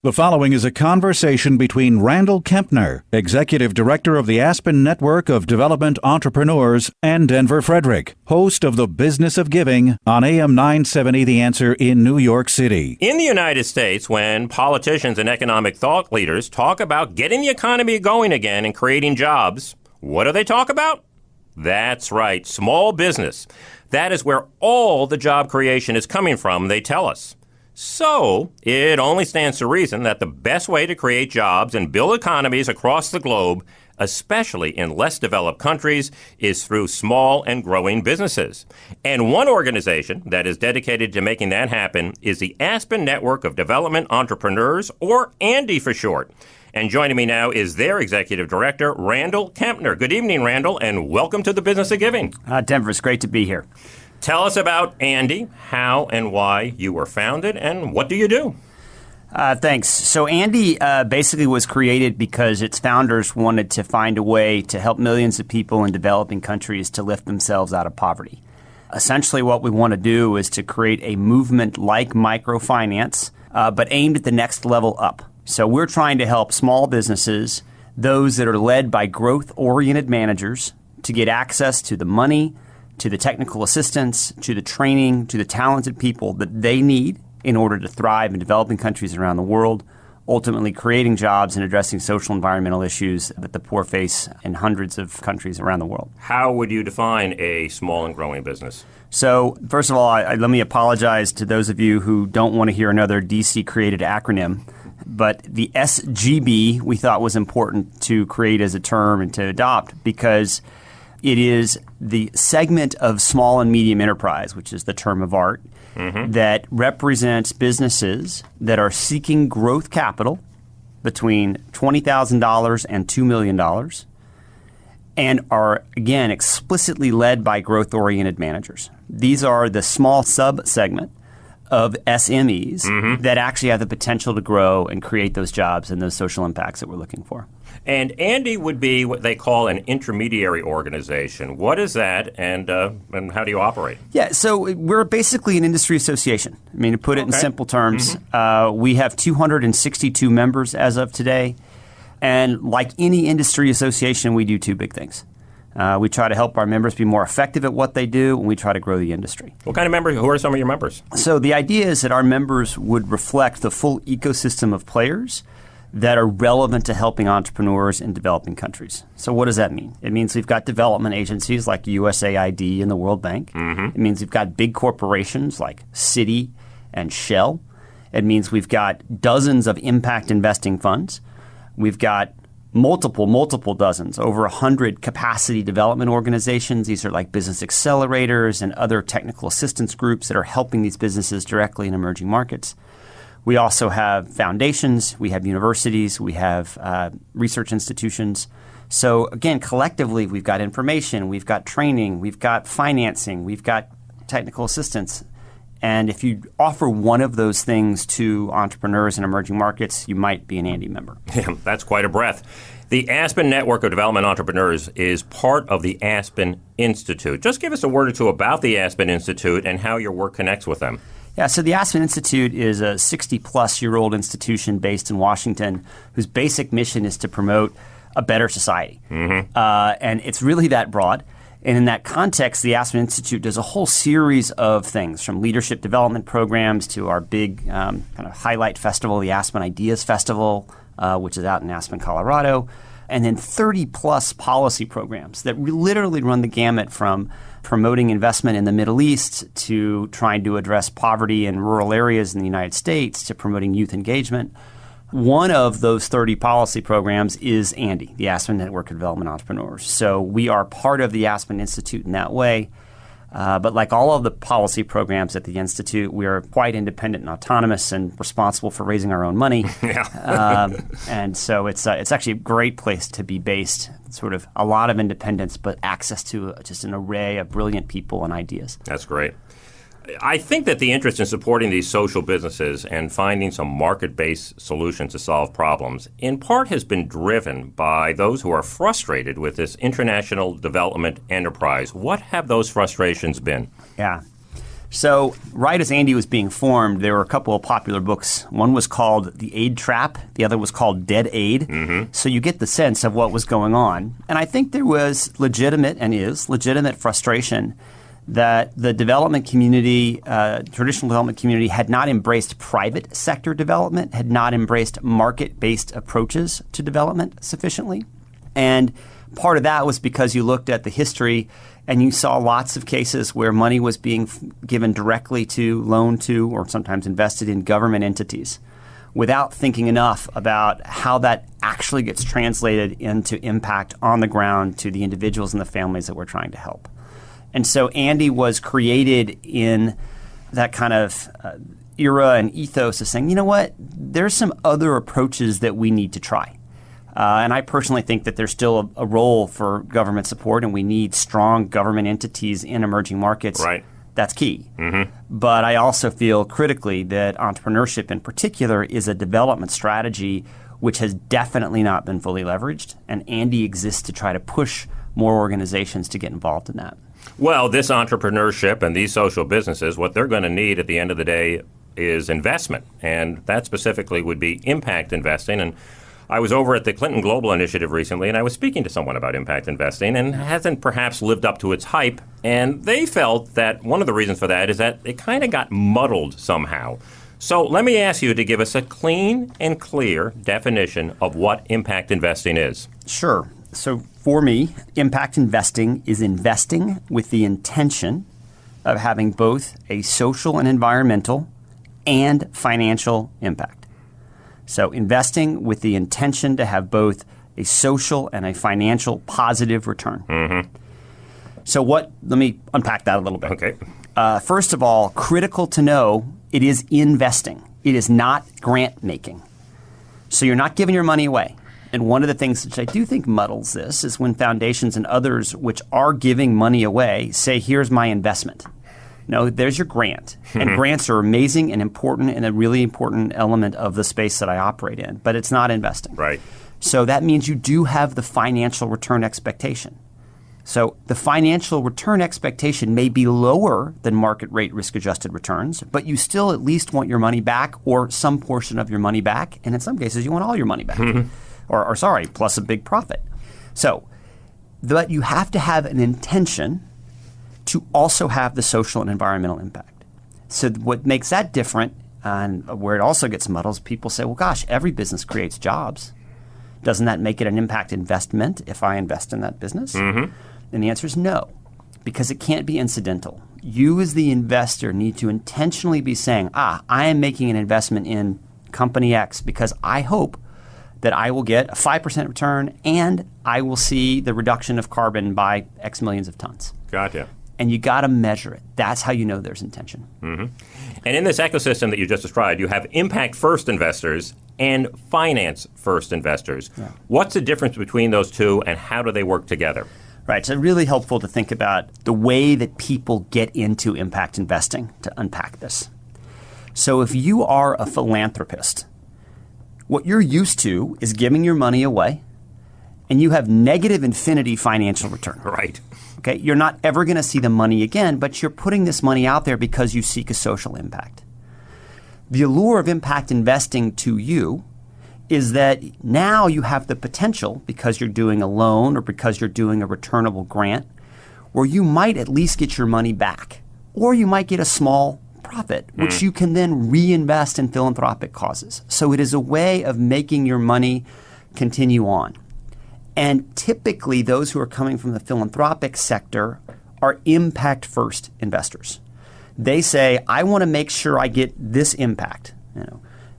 The following is a conversation between Randall Kempner, Executive Director of the Aspen Network of Development Entrepreneurs, and Denver Frederick, host of The Business of Giving on AM 970 The Answer in New York City. In the United States, when politicians and economic thought leaders talk about getting the economy going again and creating jobs, what do they talk about? That's right, small business. That is where all the job creation is coming from, they tell us. So, it only stands to reason that the best way to create jobs and build economies across the globe, especially in less developed countries, is through small and growing businesses. And one organization that is dedicated to making that happen is the Aspen Network of Development Entrepreneurs, or Ande for short. And joining me now is their Executive Director, Randall Kempner. Good evening, Randall, and welcome to the Business of Giving. Denver, it's great to be here. Tell us about Ande, how and why you were founded, and what do you do? Thanks. So Ande basically was created because its founders wanted to find a way to help millions of people in developing countries to lift themselves out of poverty. Essentially what we want to do is to create a movement like microfinance, but aimed at the next level up. So we're trying to help small businesses, those that are led by growth-oriented managers, to get access to the money, to the technical assistance, to the training, to the talented people that they need in order to thrive in developing countries around the world, ultimately creating jobs and addressing social and environmental issues that the poor face in hundreds of countries around the world. How would you define a small and growing business? So, first of all, let me apologize to those of you who don't want to hear another DC-created acronym. But the SGB we thought was important to create as a term and to adopt because it is the segment of small and medium enterprise, which is the term of art, that represents businesses that are seeking growth capital between $20,000 and $2 million and are, again, explicitly led by growth-oriented managers. These are the small sub-segment of SMEs that actually have the potential to grow and create those jobs and those social impacts that we're looking for. And Ande would be what they call an intermediary organization. What is that, and how do you operate? Yeah, so we're basically an industry association. I mean, to put it in simple terms, we have 262 members as of today. And like any industry association, we do two big things. We try to help our members be more effective at what they do, and we try to grow the industry. What kind of members? Who are some of your members? So the idea is that our members would reflect the full ecosystem of players that are relevant to helping entrepreneurs in developing countries. So what does that mean? It means we've got development agencies like USAID and the World Bank. It means we've got big corporations like Citi and Shell. It means we've got dozens of impact investing funds. We've got multiple dozens, over 100 capacity development organizations. These are like business accelerators and other technical assistance groups that are helping these businesses directly in emerging markets. We also have foundations, we have universities, we have research institutions. So again, collectively, we've got information, we've got training, we've got financing, we've got technical assistance. And if you offer one of those things to entrepreneurs in emerging markets, you might be an Ande member. Yeah, that's quite a breadth. The Aspen Network of Development Entrepreneurs is part of the Aspen Institute. Just give us a word or two about the Aspen Institute and how your work connects with them. Yeah, so the Aspen Institute is a 60-plus-year-old institution based in Washington whose basic mission is to promote a better society. And it's really that broad. And in that context, the Aspen Institute does a whole series of things, from leadership development programs to our big kind of highlight festival, the Aspen Ideas Festival, which is out in Aspen, Colorado, and then 30-plus policy programs that literally run the gamut from promoting investment in the Middle East to trying to address poverty in rural areas in the United States to promoting youth engagement. One of those 30 policy programs is Ande, the Aspen Network of Development Entrepreneurs. So we are part of the Aspen Institute in that way. But like all of the policy programs at the Institute, we are quite independent and autonomous and responsible for raising our own money. And so it's actually a great place to be based, sort of a lot of independence, but access to just an array of brilliant people and ideas. That's great. I think that the interest in supporting these social businesses and finding some market-based solutions to solve problems in part has been driven by those who are frustrated with this international development enterprise. What have those frustrations been? Yeah. So right as Ande was being formed, there were a couple of popular books. One was called The Aid Trap. The other was called Dead Aid. So you get the sense of what was going on. And I think there was legitimate, and is legitimate, frustration that the development community, traditional development community, had not embraced private sector development, had not embraced market-based approaches to development sufficiently. And part of that was because you looked at the history and you saw lots of cases where money was being given directly to, loaned to, or sometimes invested in government entities without thinking enough about how that actually gets translated into impact on the ground to the individuals and the families that we're trying to help. And so Ande was created in that kind of era and ethos of saying, you know what, there's some other approaches that we need to try. And I personally think that there's still a role for government support, and we need strong government entities in emerging markets. Right. That's key. But I also feel critically that entrepreneurship in particular is a development strategy which has definitely not been fully leveraged, and Ande exists to try to push more organizations to get involved in that. Well, this entrepreneurship and these social businesses, what they're going to need at the end of the day is investment, and that specifically would be impact investing. And I was over at the Clinton Global Initiative recently, and I was speaking to someone about impact investing, and hasn't perhaps lived up to its hype. And they felt that one of the reasons for that is that it kind of got muddled somehow. So let me ask you to give us a clean and clear definition of what impact investing is. Sure. So for me, impact investing is investing with the intention of having both a social and environmental and financial impact. So investing with the intention to have both a social and a financial positive return. So let me unpack that a little bit. Okay. First of all, critical to know, it is investing. It is not grant making. So you're not giving your money away. And one of the things which I do think muddles this is when foundations and others which are giving money away say, here's my investment. No, there's your grant. And grants are amazing and important and a really important element of the space that I operate in. But it's not investing. Right. So that means you do have the financial return expectation. So the financial return expectation may be lower than market rate risk-adjusted returns, but you still at least want your money back or some portion of your money back. And in some cases, you want all your money back. Or plus a big profit. So but you have to have an intention to also have the social and environmental impact. So what makes that different, and where it also gets muddled, is people say, well, gosh, every business creates jobs. Doesn't that make it an impact investment if I invest in that business? And the answer is no, because it can't be incidental. You as the investor need to intentionally be saying, I am making an investment in company X because I hope that I will get a 5% return and I will see the reduction of carbon by X millions of tons. Gotcha. And you got to measure it. That's how you know there's intention. And in this ecosystem that you just described, you have impact-first investors and finance-first investors. What's the difference between those two, and how do they work together? Right. So really helpful to think about the way that people get into impact investing to unpack this. So if you are a philanthropist, what you're used to is giving your money away, and you have negative infinity financial return. Right. Okay, you're not ever going to see the money again, but you're putting this money out there because you seek a social impact. The allure of impact investing to you is that now you have the potential, because you're doing a loan or because you're doing a returnable grant, where you might at least get your money back, or you might get a small profit, which you can then reinvest in philanthropic causes. So it is a way of making your money continue on. And typically, those who are coming from the philanthropic sector are impact-first investors. They say, I want to make sure I get this impact,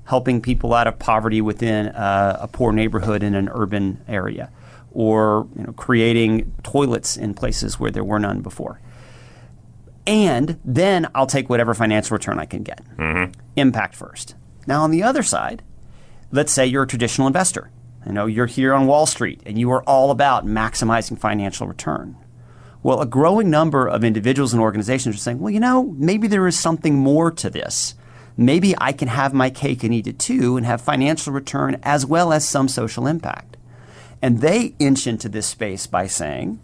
helping people out of poverty within a poor neighborhood in an urban area, or creating toilets in places where there were none before. And then I'll take whatever financial return I can get. Impact first. Now, on the other side, let's say you're a traditional investor. You're here on Wall Street and you are all about maximizing financial return. Well, a growing number of individuals and organizations are saying, well, maybe there is something more to this. Maybe I can have my cake and eat it too and have financial return as well as some social impact. And they inch into this space by saying,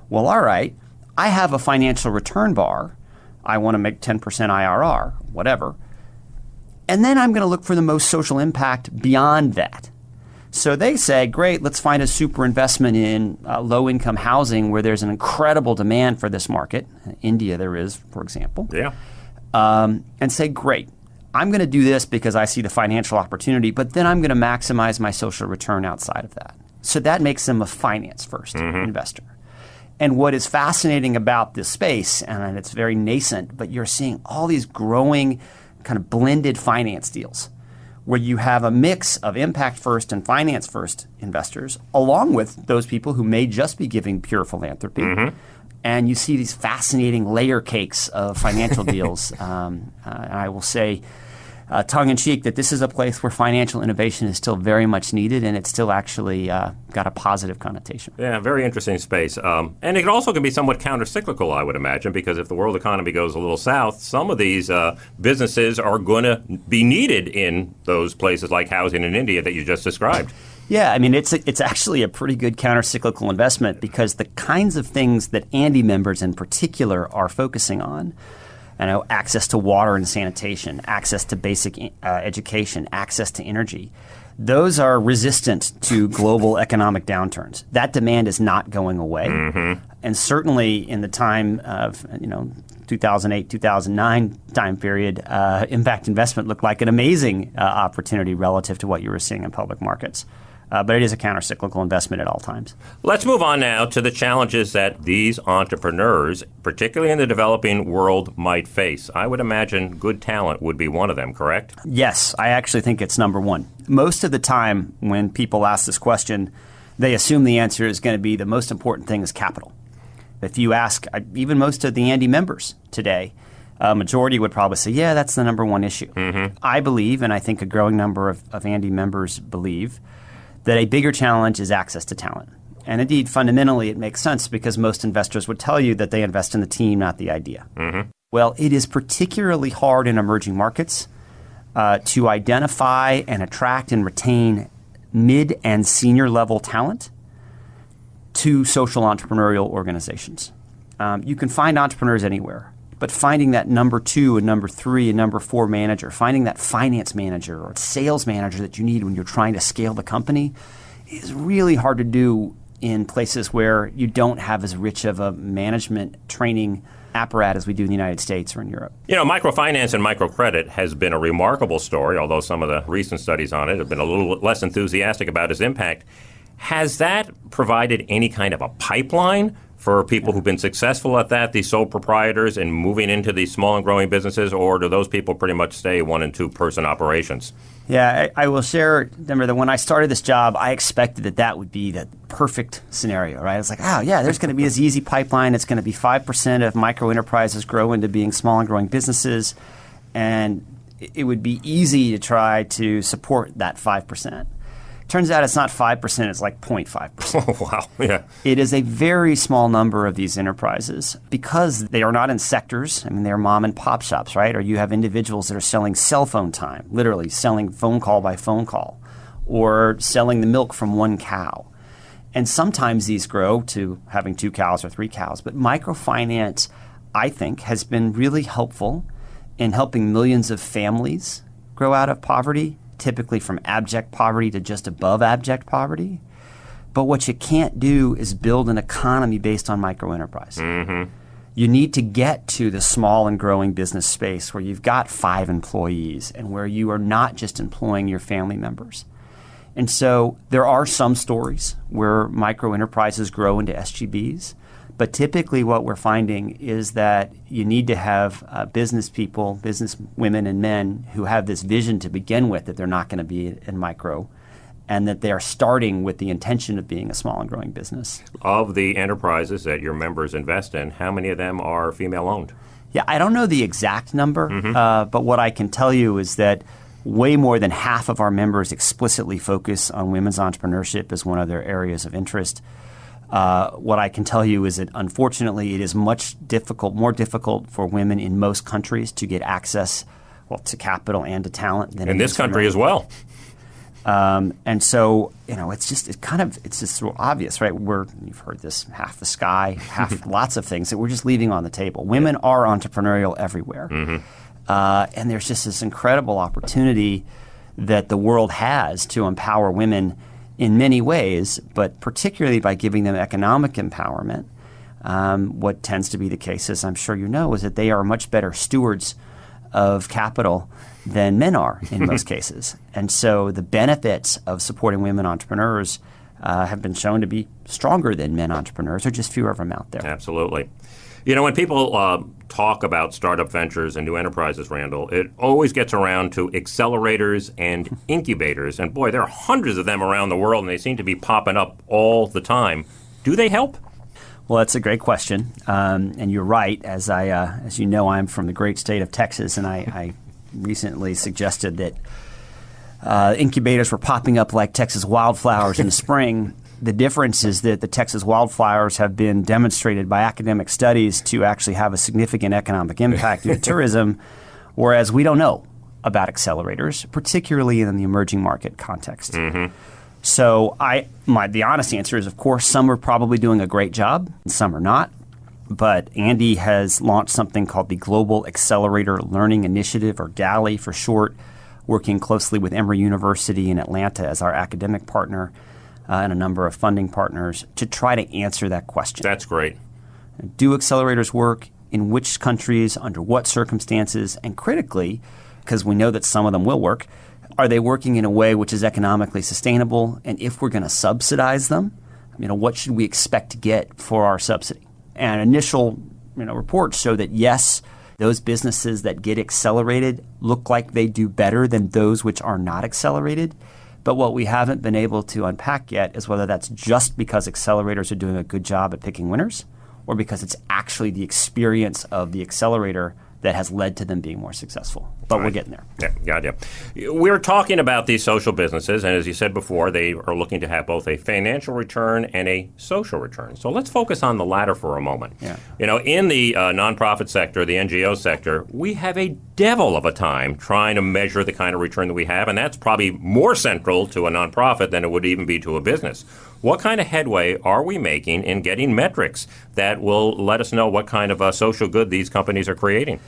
well, all right, I have a financial return bar. I want to make 10% IRR, whatever. And then I'm going to look for the most social impact beyond that. So they say, great, let's find a super investment in low-income housing where there's an incredible demand for this market. In India there is, for example. Yeah. And say, great, I'm going to do this because I see the financial opportunity, but then I'm going to maximize my social return outside of that. So that makes them a finance-first investor. And what is fascinating about this space, and it's very nascent, but you're seeing all these growing kind of blended finance deals where you have a mix of impact-first and finance-first investors, along with those people who may just be giving pure philanthropy. And you see these fascinating layer cakes of financial deals. And I will say, tongue-in-cheek, that this is a place where financial innovation is still very much needed, and it's still actually got a positive connotation. Yeah, very interesting space. And it also can be somewhat counter-cyclical, I would imagine, because if the world economy goes a little south, some of these businesses are going to be needed in those places like housing in India that you just described. Yeah, I mean, it's actually a pretty good counter-cyclical investment because the kinds of things that Ande members in particular are focusing on, access to water and sanitation, access to basic education, access to energy, those are resistant to global economic downturns. That demand is not going away. And certainly in the time of 2008, 2009 time period, impact investment looked like an amazing opportunity relative to what you were seeing in public markets. But it is a counter-cyclical investment at all times. Let's move on now to the challenges that these entrepreneurs, particularly in the developing world, might face. I would imagine good talent would be one of them, correct? Yes, I actually think it's number one. Most of the time when people ask this question, they assume the answer is going to be the most important thing is capital. If you ask even most of the Ande members today, a majority would probably say, yeah, that's the number one issue. I believe, and I think a growing number of Ande members believe, that a bigger challenge is access to talent. And indeed, fundamentally, it makes sense because most investors would tell you that they invest in the team, not the idea. Well, it is particularly hard in emerging markets to identify and attract and retain mid and senior level talent to social entrepreneurial organizations. You can find entrepreneurs anywhere, but finding that number 2 and number 3 and number 4 manager, finding that finance manager or sales manager that you need when you're trying to scale the company is really hard to do in places where you don't have as rich of a management training apparatus as we do in the United States or in Europe. Microfinance and microcredit has been a remarkable story, although some of the recent studies on it have been a little less enthusiastic about its impact. Has that provided any kind of a pipeline for people who've been successful at that, these sole proprietors, and moving into these small and growing businesses, or do those people pretty much stay 1- and 2-person operations? Yeah, I will share, Denver, that when I started this job, I expected that would be the perfect scenario, right? It's like, there's going to be this easy pipeline. It's going to be 5% of micro enterprises grow into being small and growing businesses, and it would be easy to try to support that 5%. Turns out it's not 5%, it's like 0.5%. Oh, wow. Yeah. It is a very small number of these enterprises because they are not in sectors. I mean, they're mom and pop shops, right? Or you have individuals that are selling cell phone time, literally selling phone call by phone call, or selling the milk from one cow. And sometimes these grow to having 2 cows or 3 cows. But microfinance, I think, has been really helpful in helping millions of families grow out of poverty, typically from abject poverty to just above abject poverty. But what you can't do is build an economy based on microenterprise. You need to get to the small and growing business space where you've got 5 employees and where you are not just employing your family members. And so there are some stories where microenterprises grow into SGBs. But typically what we're finding is that you need to have business people, business women and men who have this vision to begin with that they're not going to be in micro and that they are starting with the intention of being a small and growing business. Of the enterprises that your members invest in, how many of them are female-owned? Yeah, I don't know the exact number, but what I can tell you is that way more than half of our members explicitly focus on women's entrepreneurship as one of their areas of interest. What I can tell you is that, unfortunately, it is more difficult for women in most countries to get access, to capital and to talent than in this country as well. And so, it's just real obvious, right? You've heard this, half the sky, half lots of things that we're just leaving on the table. Women are entrepreneurial everywhere. And there's just this incredible opportunity that the world has to empower women in many ways, but particularly by giving them economic empowerment. What tends to be the case, as I'm sure you know, is that they are much better stewards of capital than men are in most cases. And so the benefits of supporting women entrepreneurs have been shown to be stronger than men entrepreneurs. There are just fewer of them out there. Absolutely. When people talk about startup ventures and new enterprises, Randall, it always gets around to accelerators and incubators. And boy, there are hundreds of them around the world, and they seem to be popping up all the time. Do they help? Well, that's a great question, and you're right. As you know, I'm from the great state of Texas, and I recently suggested that incubators were popping up like Texas wildflowers in the spring. The difference is that the Texas wildflowers have been demonstrated by academic studies to actually have a significant economic impact due to tourism, whereas we don't know about accelerators, particularly in the emerging market context. So the honest answer is, of course, some are probably doing a great job and some are not. But Ande has launched something called the Global Accelerator Learning Initiative, or GALI for short, working closely with Emory University in Atlanta as our academic partner and a number of funding partners to try to answer that question. That's great. Do accelerators work? In which countries? Under what circumstances? And critically, because we know that some of them will work, are they working in a way which is economically sustainable? And if we're going to subsidize them, what should we expect to get for our subsidy? And initial reports show that, yes, those businesses that get accelerated look like they do better than those which are not accelerated. But what we haven't been able to unpack yet is whether that's just because accelerators are doing a good job at picking winners, or because it's actually the experience of the accelerator that has led to them being more successful. But we're getting there. Yeah, got you. We're talking about these social businesses, and as you said before, they are looking to have both a financial return and a social return. So let's focus on the latter for a moment. Yeah. In the nonprofit sector, the NGO sector, we have a devil of a time trying to measure the kind of return that we have, and that's probably more central to a nonprofit than it would even be to a business. What kind of headway are we making in getting metrics that will let us know what kind of social good these companies are creating?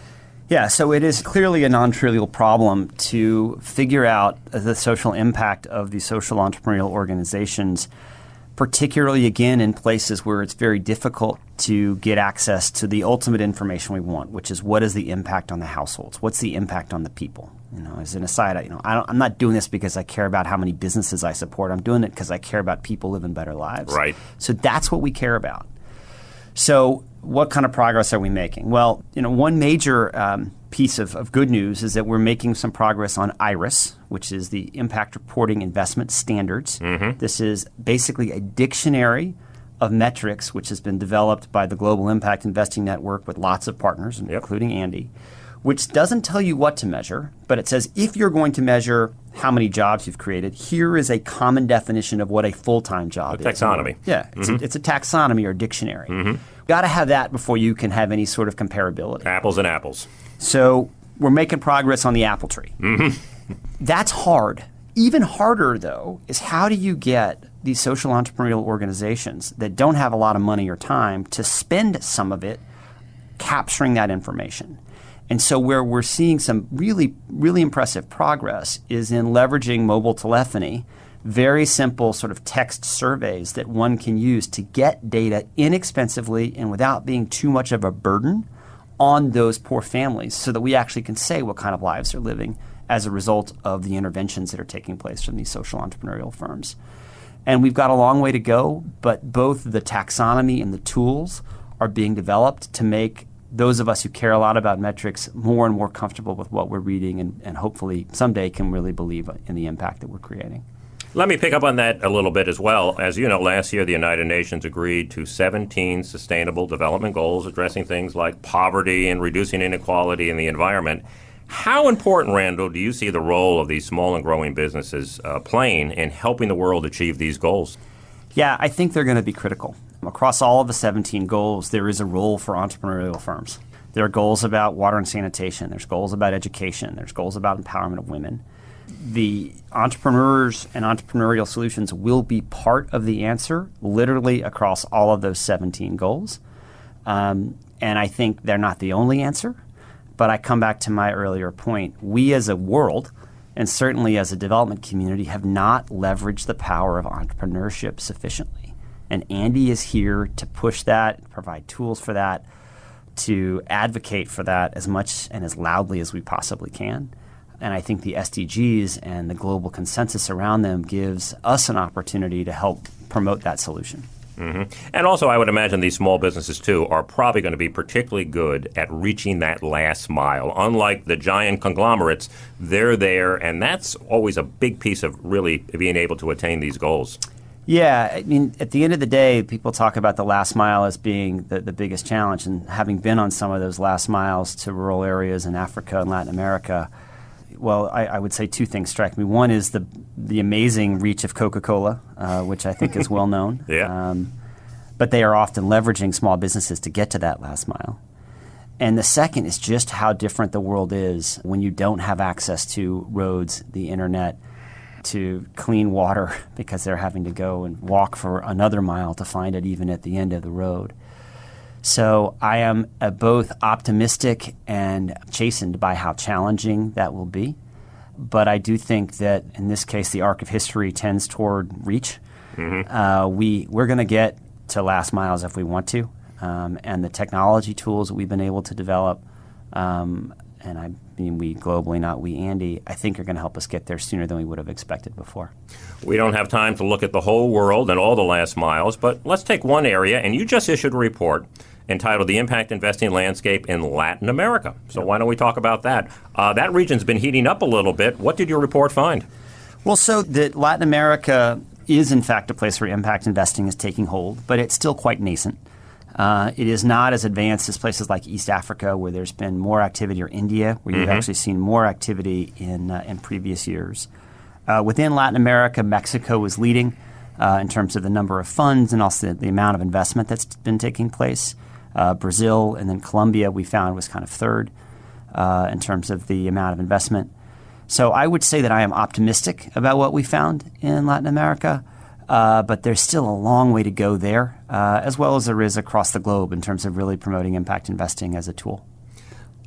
Yeah, so it is clearly a non-trivial problem to figure out the social impact of these social entrepreneurial organizations, particularly, again, in places where it's very difficult to get access to the ultimate information we want, which is what is the impact on the households? What's the impact on the people? As an aside, I'm not doing this because I care about how many businesses I support. I'm doing it because I care about people living better lives. Right. So that's what we care about. So what kind of progress are we making? Well, one major piece of good news is that we're making some progress on IRIS, which is the Impact Reporting Investment Standards. This is basically a dictionary of metrics which has been developed by the Global Impact Investing Network with lots of partners, including Ande, which doesn't tell you what to measure, but it says if you're going to measure how many jobs you've created, here is a common definition of what a full-time job is. Taxonomy. Yeah, it's a taxonomy or dictionary. You've got to have that before you can have any sort of comparability. Apples and apples. So we're making progress on the apple tree. That's hard. Even harder, though, is how do you get these social entrepreneurial organizations that don't have a lot of money or time to spend some of it capturing that information? And so where we're seeing some really, really impressive progress is in leveraging mobile telephony, very simple sort of text surveys that one can use to get data inexpensively and without being too much of a burden on those poor families, so that we actually can say what kind of lives they're living as a result of the interventions that are taking place from these social entrepreneurial firms. And we've got a long way to go, but both the taxonomy and the tools are being developed to make those of us who care a lot about metrics more and more comfortable with what we're reading, and hopefully someday can really believe in the impact that we're creating. Let me pick up on that a little bit as well. As you know, last year the United Nations agreed to 17 Sustainable Development Goals addressing things like poverty and reducing inequality in the environment. How important, Randall, do you see the role of these small and growing businesses playing in helping the world achieve these goals? Yeah, I think they're going to be critical. Across all of the 17 goals, there is a role for entrepreneurial firms. There are goals about water and sanitation. There's goals about education. There's goals about empowerment of women. the entrepreneurs and entrepreneurial solutions will be part of the answer, literally across all of those 17 goals. And I think they're not the only answer. But I come back to my earlier point. We as a world, and certainly as a development community, have not leveraged the power of entrepreneurship sufficiently. And Ande is here to push that, provide tools for that, to advocate for that as much and as loudly as we possibly can. And I think the SDGs and the global consensus around them gives us an opportunity to help promote that solution. Mm-hmm. And also, I would imagine these small businesses, too, are probably going to be particularly good at reaching that last mile. Unlike the giant conglomerates, they're there, and that's always a big piece of really being able to attain these goals. Yeah, I mean, at the end of the day, people talk about the last mile as being the biggest challenge. And having been on some of those last miles to rural areas in Africa and Latin America, well, I would say two things strike me. One is the amazing reach of Coca-Cola, which I think is well known. Yeah. But they are often leveraging small businesses to get to that last mile. And the second is just how different the world is when you don't have access to roads, the internet, to clean water, because they're having to go and walk for another mile to find it even at the end of the road. So I am both optimistic and chastened by how challenging that will be. But I do think that in this case, the arc of history tends toward reach. Mm-hmm. We're going to get to last miles if we want to. And the technology tools that we've been able to develop, and I mean we globally, not we Ande, I think are going to help us get there sooner than we would have expected before. We don't have time to look at the whole world and all the last miles, but let's take one area, and you just issued a report entitled The Impact Investing Landscape in Latin America. So why don't we talk about that? That region's been heating up a little bit. What did your report find? Well, so that Latin America is in fact a place where impact investing is taking hold, but it's still quite nascent. It is not as advanced as places like East Africa, where there's been more activity, or India, where you've actually seen more activity in previous years. Within Latin America, Mexico is leading in terms of the number of funds and also the amount of investment that's been taking place. Brazil and then Colombia we found was kind of third in terms of the amount of investment. So I would say that I am optimistic about what we found in Latin America, but there's still a long way to go there, as well as there is across the globe in terms of really promoting impact investing as a tool.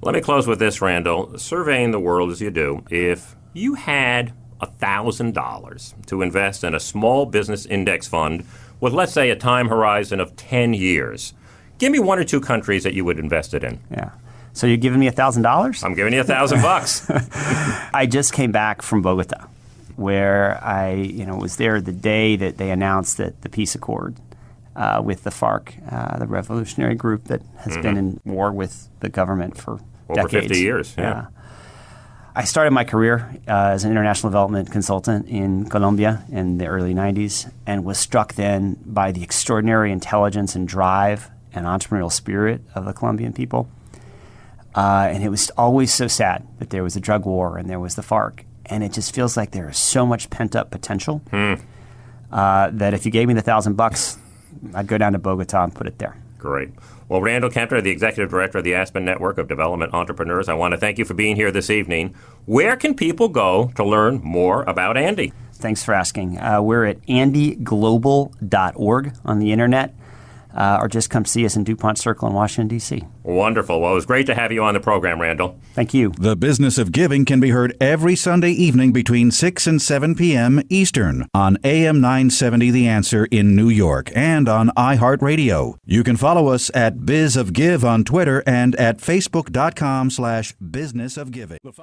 Let me close with this, Randall. Surveying the world as you do, if you had $1,000 to invest in a small business index fund with, let's say, a time horizon of 10 years, give me one or two countries that you would invest it in. Yeah. So you're giving me $1,000? I'm giving you $1,000. I just came back from Bogota, where I was there the day that they announced that the peace accord with the FARC, the revolutionary group that has been in war with the government for over decades. 50 years. Yeah. I started my career as an international development consultant in Colombia in the early 90s and was struck then by the extraordinary intelligence and drive and entrepreneurial spirit of the Colombian people. And it was always so sad that there was a drug war and there was the FARC. And it just feels like there is so much pent-up potential that if you gave me the $1,000, I'd go down to Bogota and put it there. Great. Well, Randall Kempner, the Executive Director of the Aspen Network of Development Entrepreneurs, I want to thank you for being here this evening. Where can people go to learn more about Ande? Thanks for asking. We're at andeglobal.org on the internet. Or just come see us in DuPont Circle in Washington, D.C. Wonderful. Well, it was great to have you on the program, Randall. Thank you. The Business of Giving can be heard every Sunday evening between 6 and 7 p.m. Eastern on AM 970 The Answer in New York and on iHeartRadio. You can follow us at Biz of Give on Twitter and at Facebook.com/businessofgiving.